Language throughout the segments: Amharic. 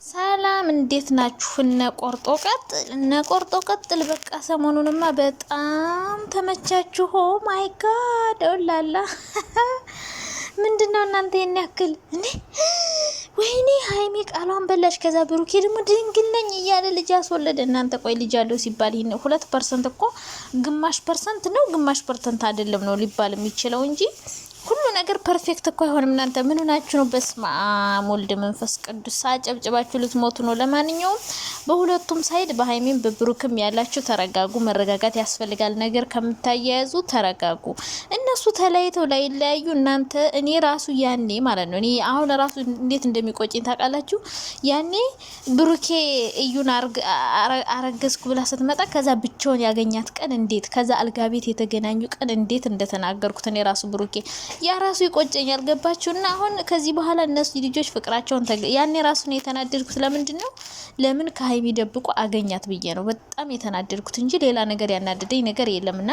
ሰላም እንዴት ናችሁ? እነ ቆርጦ ቀጥል በቃ ሰሞኑንማ በጣም ተመቻችሁ። ኦ ማይ ጋድ ኦላላ ምንድነው እናንተ ያክል እንዴ? ወይኔ ሃይሚ ቃሏን በላሽ። ከዛ ብሩኬ ደግሞ ድንግል ነኝ እያለ ልጅ አስወለደ። እናንተ ቆይ ልጅ አለው ሲባል ይሄን 2% እኮ ግማሽ ፐርሰንት ነው ግማሽ ፐርሰንት አይደለም ነው ሊባል የሚችለው እንጂ ሁሉ ነገር ፐርፌክት እኮ አይሆንም። እናንተ ምን ሆናችሁ ነው? በስመ አብ ወልድ መንፈስ ቅዱስ አጨብጭባችሁ ልትሞቱ ነው። ለማንኛውም በሁለቱም ሳይድ በሃይሚም በብሩክም ያላችሁ ተረጋጉ። መረጋጋት ያስፈልጋል። ነገር ከምታያያዙ ተረጋጉ። እነሱ ተለያይተው ላይለያዩ እናንተ እኔ ራሱ ያኔ ማለት ነው እኔ አሁን ራሱ እንዴት እንደሚቆጭኝ ታውቃላችሁ? ያኔ ብሩኬ እዩን አረገዝኩ ብላ ስትመጣ ከዛ ብቻውን ያገኛት ቀን እንዴት ከዛ አልጋ ቤት የተገናኙ ቀን እንዴት እንደተናገርኩት እኔ ራሱ ብሩኬ ያ ራሱ ይቆጨኛል። ገባችሁና አሁን ከዚህ በኋላ እነሱ ልጆች ፍቅራቸውን ያኔ ራሱ ነው የተናደድኩት። ለምንድን ነው ለምን ከሃይሚ ደብቆ አገኛት ብዬ ነው በጣም የተናደድኩት እንጂ ሌላ ነገር ያናደደኝ ነገር የለምና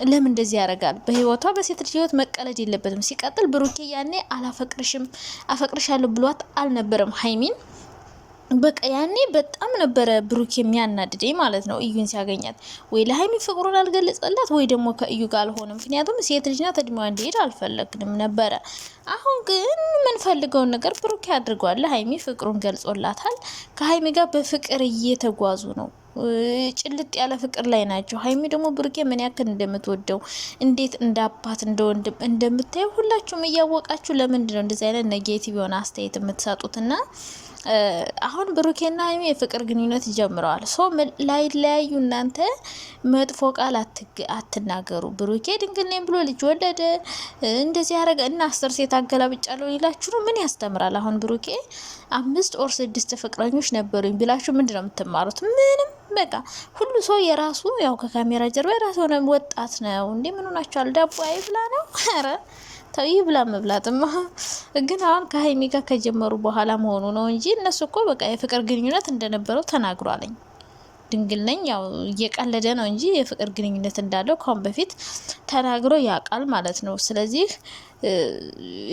ለምን እንደዚህ ያደርጋል? በህይወቷ በሴት ልጅ ህይወት መቀለድ የለበትም። ሲቀጥል ብሩኬ ያኔ አፈቅርሻለሁ ብሏት አልነበረም ሃይሚን በቃ ያኔ በጣም ነበረ ብሩክ የሚያናድደኝ ማለት ነው። እዩን ሲያገኛት ወይ ለሃይሚ ፍቅሩን አልገለጸላት ወይ ደግሞ ከእዩ ጋር አልሆነም። ምክንያቱም ሴት ልጅና ተድሜዋ እንዲሄድ አልፈለግንም ነበረ። አሁን ግን የምንፈልገውን ነገር ብሩክ አድርጓል። ለሃይሚ ፍቅሩን ገልጾላታል። ከሃይሚ ጋር በፍቅር እየተጓዙ ነው። ጭልጥ ያለ ፍቅር ላይ ናቸው። ሃይሚ ደግሞ ብሩኬ ምን ያክል እንደምትወደው እንዴት እንደ አባት እንደ ወንድም እንደምታየው ሁላችሁም እያወቃችሁ ለምንድን ነው እንደዚህ አይነት ኔጌቲቭ የሆነ አስተያየት የምትሰጡትና አሁን ብሩኬና ሃይሚ የፍቅር ግንኙነት ጀምረዋል። ሶ ላይለያዩ እናንተ መጥፎ ቃል አትናገሩ። ብሩኬ ድንግል ነኝ ብሎ ልጅ ወለደ እንደዚህ ያረገ እና 10 ሴት አገላብጫለሁ ይላችሁ ነው። ምን ያስተምራል? አሁን ብሩኬ 5 or 6 ፍቅረኞች ነበሩኝ ብላችሁ ምንድነው የምትማሩት? ምንም በቃ ሁሉ ሰው የራሱ ያው ከካሜራ ጀርባ የራሱ ሆነ ወጣት ነው እንዴ? ምን ሆናችኋል? ዳቦ አይብላ ነው አረ ተይ ብላ መብላትማ ግን አሁን ከሃይሚ ጋር ከጀመሩ በኋላ መሆኑ ነው እንጂ እነሱ እኮ በቃ የፍቅር ግንኙነት እንደነበረው ተናግሯለኝ። ድንግል ነኝ ያው እየቀለደ ነው እንጂ የፍቅር ግንኙነት እንዳለው ካሁን በፊት ተናግሮ ያውቃል ማለት ነው። ስለዚህ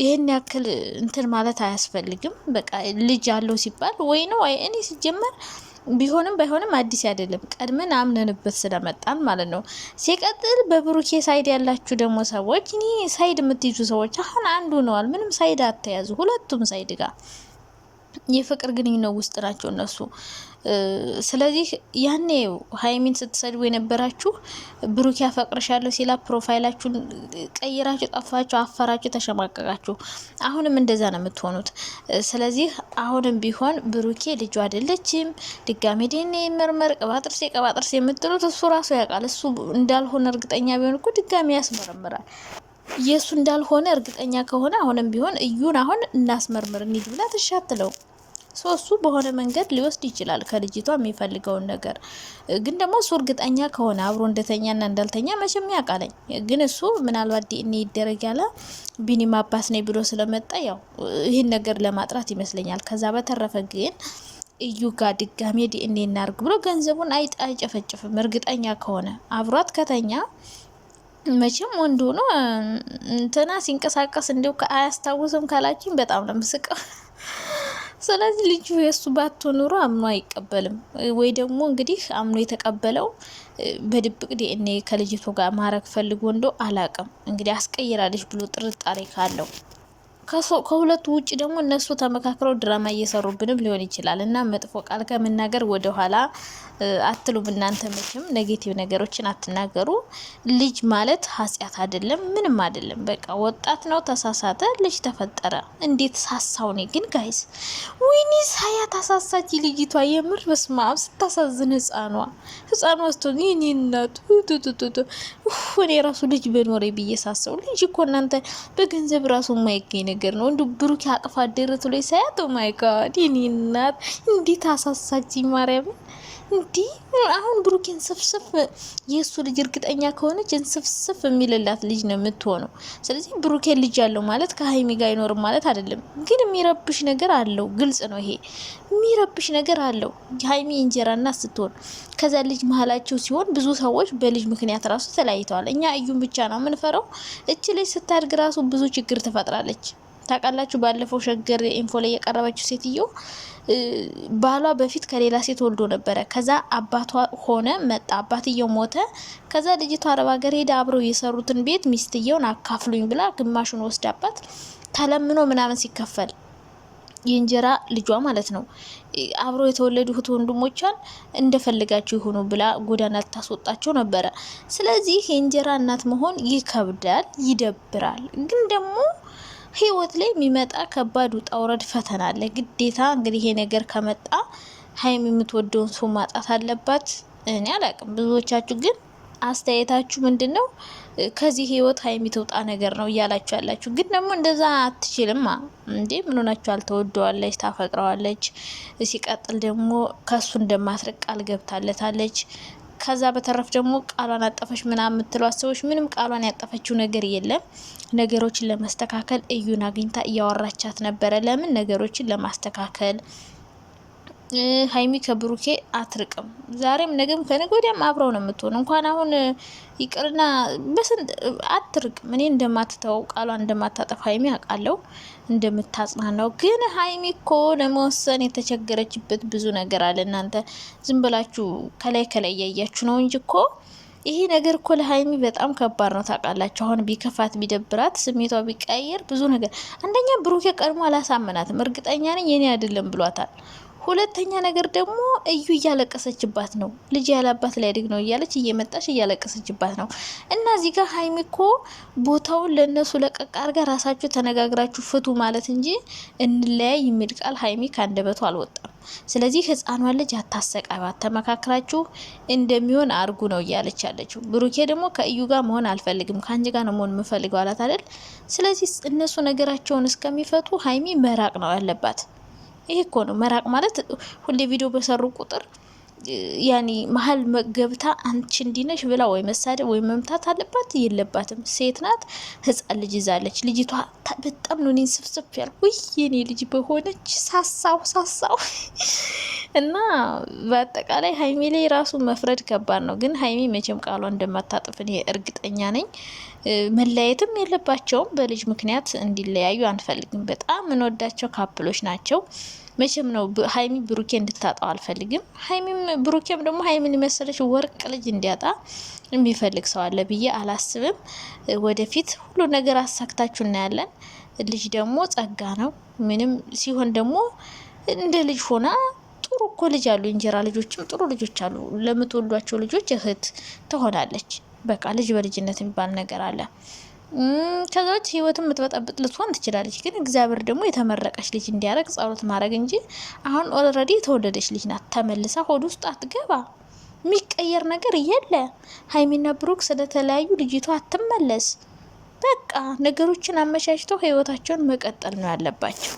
ይሄን ያክል እንትን ማለት አያስፈልግም። በቃ ልጅ አለው ሲባል ወይ ነው ወይ እኔ ሲጀመር ቢሆንም ባይሆንም አዲስ አይደለም ቀድመን አምነንበት ስለመጣን ማለት ነው። ሲቀጥል በብሩኬ ሳይድ ያላችሁ ደግሞ ሰዎች እኔ ሳይድ የምትይዙ ሰዎች አሁን አንዱ ነዋል። ምንም ሳይድ አትያዙ። ሁለቱም ሳይድ ጋር የፍቅር ግንኙነት ውስጥ ናቸው እነሱ። ስለዚህ ያኔ ሃይሚን ስትሰድቡ የነበራችሁ ብሩክ ያፈቅርሻለሁ ሲላ ፕሮፋይላችሁን ቀይራችሁ ጠፋችሁ፣ አፈራችሁ፣ ተሸማቀቃችሁ። አሁንም እንደዛ ነው የምትሆኑት። ስለዚህ አሁንም ቢሆን ብሩኬ ልጁ አይደለችም። ድጋሜ ዲኤንኤ መርመር ቀባጥርሴ የምትሉት እሱ ራሱ ያውቃል። እሱ እንዳልሆነ እርግጠኛ ቢሆን እኮ ድጋሜ ያስመረምራል። የሱ እንዳልሆነ እርግጠኛ ከሆነ አሁንም ቢሆን እዩን አሁን እናስመርምር እንሂድ ብላ ትሻትለው ሶሱ በሆነ መንገድ ሊወስድ ይችላል ከልጅቷ የሚፈልገውን ነገር። ግን ደግሞ እሱ እርግጠኛ ከሆነ አብሮ እንደተኛና እንዳልተኛ መቼም ያውቃለኝ። ግን እሱ ምናልባት ዲኤንኤ ይደረግ ያለ ቢኒ ማባስ ነኝ ብሎ ስለመጣ ያው ይህን ነገር ለማጥራት ይመስለኛል። ከዛ በተረፈ ግን እዩ ጋር ድጋሜ ዲኤንኤ እናርግ ብሎ ገንዘቡን አይጨፈጭፍም። እርግጠኛ ከሆነ አብሯት ከተኛ መቼም ወንድ ሆኖ እንትና ሲንቀሳቀስ እንዲው አያስታውስም ካላችኝ በጣም ነው ምስቀው። ስለዚህ ልጁ የሱ ባቶ ኑሮ አምኖ አይቀበልም ወይ ደግሞ እንግዲህ አምኖ የተቀበለው በድብቅ ዲኤንኤ ከልጅቱ ጋር ማረግ ፈልጎ እንደው አላቅም እንግዲህ አስቀይራለች ብሎ ጥርጣሬ ካለው ከሁለቱ ውጭ ደግሞ እነሱ ተመካክረው ድራማ እየሰሩብንም ሊሆን ይችላል። እና መጥፎ ቃል ከመናገር ወደ ኋላ አትሉም እናንተ። መቼም ኔጌቲቭ ነገሮችን አትናገሩ። ልጅ ማለት ኃጢአት አይደለም፣ ምንም አይደለም። በቃ ወጣት ነው፣ ተሳሳተ፣ ልጅ ተፈጠረ። እንዴት ሳሳው ነው ግን ጋይስ! ወይኔ ሳያት አሳሳች ልጅቷ የምር በስመ አብ ስታሳዝን። ህፃኗ ስቶን ይህን እናቱ እኔ ራሱ ልጅ በኖሬ ብዬ ሳሰው ልጅ እኮ እናንተ በገንዘብ ራሱ የማይገኝ ነገር ነው። እንዱ ብሩክ አቅፋ ደረቱ ላይ ሳያት ኦ ማይ ጋድ የኔ እናት እንዴት አሳሳች ማርያም። እንዲ አሁን ብሩኬን ስፍስፍ የሱ ልጅ እርግጠኛ ከሆነች እንስፍስፍ የሚልላት ልጅ ነው የምትሆነው። ስለዚህ ብሩኬን ልጅ ያለው ማለት ከሃይሚ ጋር አይኖርም ማለት አይደለም። ግን የሚረብሽ ነገር አለው፣ ግልጽ ነው። ይሄ የሚረብሽ ነገር አለው። ሃይሚ እንጀራና ስትሆን ከዛ ልጅ መሀላቸው ሲሆን ብዙ ሰዎች በልጅ ምክንያት ራሱ ተለያይተዋል። እኛ እዩን ብቻ ነው የምንፈራው። እች ልጅ ስታድግ ራሱ ብዙ ችግር ትፈጥራለች። ታውቃላችሁ። ባለፈው ሸገር ኢንፎ ላይ የቀረበችው ሴትዮ ባሏ በፊት ከሌላ ሴት ወልዶ ነበረ። ከዛ አባቷ ሆነ መጣ፣ አባትየው ሞተ። ከዛ ልጅቷ አረብ ሀገር ሄዳ አብረው የሰሩትን ቤት ሚስትየውን አካፍሉኝ ብላ ግማሹን ወስዳባት ተለምኖ ምናምን ሲከፈል የእንጀራ ልጇ ማለት ነው አብረው የተወለዱ እህት ወንድሞቿን እንደፈልጋችሁ ይሁኑ ብላ ጎዳና ልታስወጣቸው ነበረ። ስለዚህ የእንጀራ እናት መሆን ይከብዳል፣ ይደብራል። ግን ደግሞ ህይወት ላይ የሚመጣ ከባድ ውጣ ውረድ ፈተና አለ ግዴታ። እንግዲህ ይሄ ነገር ከመጣ ሀይሚ የምትወደውን ሰው ማጣት አለባት። እኔ አላቅም። ብዙዎቻችሁ ግን አስተያየታችሁ ምንድነው? ከዚህ ህይወት ሀይሚ ትውጣ ነገር ነው እያላችሁ ያላችሁ። ግን ደግሞ እንደዛ አትችልማ እንዴ! ምን ሆናችኋል? ተወደዋለች፣ ታፈቅረዋለች። ሲቀጥል ደግሞ ከሱ እንደማትርቅ ቃል ገብታለታለች። ከዛ በተረፍ ደግሞ ቃሏን አጠፈች ምናምን የምትሏት ሰዎች ምንም ቃሏን ያጠፈችው ነገር የለም። ነገሮችን ለማስተካከል እዩን አግኝታ እያወራቻት ነበረ። ለምን ነገሮችን ለማስተካከል ሀይሚ ከብሩኬ አትርቅም። ዛሬም ነገም ከነገ ወዲያም አብረው ነው የምትሆን። እንኳን አሁን ይቅርና በስንት አትርቅም። እኔ እንደማትተው ቃሏን እንደማታጠፋ ሀይሚ አውቃለሁ፣ እንደምታጽናናው። ግን ሀይሚ እኮ ለመወሰን የተቸገረችበት ብዙ ነገር አለ። እናንተ ዝም ብላችሁ ከላይ ከላይ እያያችሁ ነው እንጂ እኮ ይሄ ነገር እኮ ለሀይሚ በጣም ከባድ ነው ታውቃላችሁ። አሁን ቢከፋት ቢደብራት ስሜቷ ቢቀየር ብዙ ነገር፣ አንደኛ ብሩኬ ቀድሞ አላሳመናትም፣ እርግጠኛ ነኝ የኔ አይደለም ብሏታል። ሁለተኛ ነገር ደግሞ እዩ እያለቀሰችባት ነው። ልጅ ያላባት ላይ ድግ ነው እያለች እየመጣች እያለቀሰችባት ነው። እና እዚህ ጋር ሀይሚ እኮ ቦታውን ለነሱ ለቀቅ አድርጋ ራሳችሁ ተነጋግራችሁ ፍቱ ማለት እንጂ እንለያይ የሚል ቃል ሀይሚ ካንደበቱ አልወጣም። ስለዚህ ህፃኗን ልጅ አታሰቃባት፣ ተመካክራችሁ እንደሚሆን አርጉ ነው እያለች ያለችው። ብሩኬ ደግሞ ከእዩ ጋር መሆን አልፈልግም ከአንቺ ጋር ነው መሆን የምፈልገው አላት አይደል? ስለዚህ እነሱ ነገራቸውን እስከሚፈቱ ሀይሚ መራቅ ነው ያለባት። ይሄ እኮ ነው መራቅ ማለት። ሁሌ ቪዲዮ በሰሩ ቁጥር ያኒ መሀል ገብታ አንቺ እንዲነሽ ብላ ወይ መሳደብ ወይ መምታት አለባት? የለባትም። ሴት ናት፣ ህፃን ልጅ ይዛለች። ልጅቷ በጣም ነው እኔን ስፍስፍ ያልኩ። ውይ የኔ ልጅ በሆነች ሳሳው እና በአጠቃላይ ሀይሚ ላይ ራሱ መፍረድ ከባድ ነው። ግን ሀይሚ መቼም ቃሏ እንደማታጥፍ እኔ እርግጠኛ ነኝ። መለያየትም የለባቸውም። በልጅ ምክንያት እንዲለያዩ አንፈልግም። በጣም እንወዳቸው ካፕሎች ናቸው። መቼም ነው ሀይሚ ብሩኬ እንድታጣው አልፈልግም። ሀይሚም ብሩኬም ደግሞ ሀይሚን የመሰለች ወርቅ ልጅ እንዲያጣ የሚፈልግ ሰው አለ ብዬ አላስብም። ወደፊት ሁሉ ነገር አሳክታችሁ እናያለን። ልጅ ደግሞ ጸጋ ነው። ምንም ሲሆን ደግሞ እንደ ልጅ ሆና ጥሩ እኮ ልጅ አሉ። እንጀራ ልጆችም ጥሩ ልጆች አሉ። ለምትወዷቸው ልጆች እህት ትሆናለች። በቃ ልጅ በልጅነት የሚባል ነገር አለ። ከዛ ውጭ ህይወትን የምትበጠብጥ ልትሆን ትችላለች። ግን እግዚአብሔር ደግሞ የተመረቀች ልጅ እንዲያደርግ ጸሎት ማድረግ እንጂ አሁን ኦልሬዲ የተወለደች ልጅ ናት። ተመልሳ ሆድ ውስጥ አትገባ። የሚቀየር ነገር የለ። ሀይሚና ብሩክ ስለተለያዩ ልጅቷ አትመለስ። በቃ ነገሮችን አመቻችተው ህይወታቸውን መቀጠል ነው ያለባቸው።